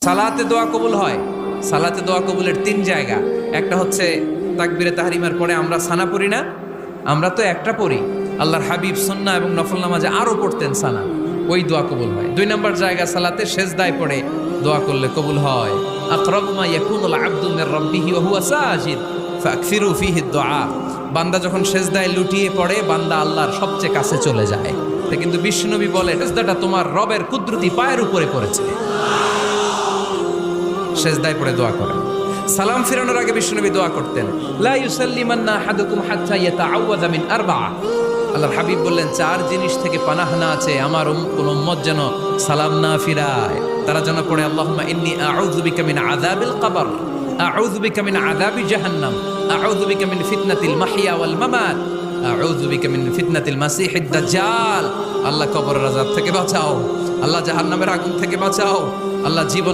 সালাতে দোয়া কবুল হয়। সালাতে দোয়া কবুলের 3 জায়গা। একটা হচ্ছে তাকবীরে তাহরিমার পরে আমরা সানা পড়ি না, আমরা তো একটা পড়ি। আল্লাহর হাবিব সুন্নাহ এবং নফল নামাজে আরো পড়তেন সানা, ওই দোয়া কবুল হয়। 2 নম্বর জায়গা সালাতে সেজদায় পড়ে দোয়া করলে কবুল হয়। আকরাবু মা ইয়াকুনুল আবদু মির রাব্বিহি ওয়া হুয়া সাজিদ ফাকসিরু ফীহি দুআ। বান্দা যখন সেজদায় লুটিয়ে পড়ে, বান্দা আল্লাহর সবচেয়ে কাছে চলে যায়। তা কিন্তু বিশ্বনবী বলে সেজদাটা তোমার রবের কুদরতি পায়ের উপরে পড়েছে। সেজদায় পড়ে দোয়া করেন। সালাম ফিরানোর আগে বিশ্বনবী দোয়া করতেন, লা ইউসাল্লিমান্না আহাদুকুম হাত্তা ইয়াতাআওয়াযা মিন আরবা'a। আল্লাহর হাবিব বললেন 4 জিনিস থেকে পানাহ না আছে আমার কোন উম্মত যেন সালাম না ফিরায়। তারা যেন পড়ে আল্লাহুম্মা ইন্নী আউযু বিকা মিন আযাবিল কবর, আউযু বিকা মিন আযাবি জাহান্নাম, আউযু বিকা মিন ফিতনাতিল মাহইয়া ওয়াল মামাত, আউযু বিকা মিন ফিতনাতিল মাসিহিদ দাজ্জাল। আল্লাহ কবরের আযাব থেকে বাঁচাও, আল্লাহ জাহান্নামের আগুন থেকে বাঁচাও, আল্লাহ জীবন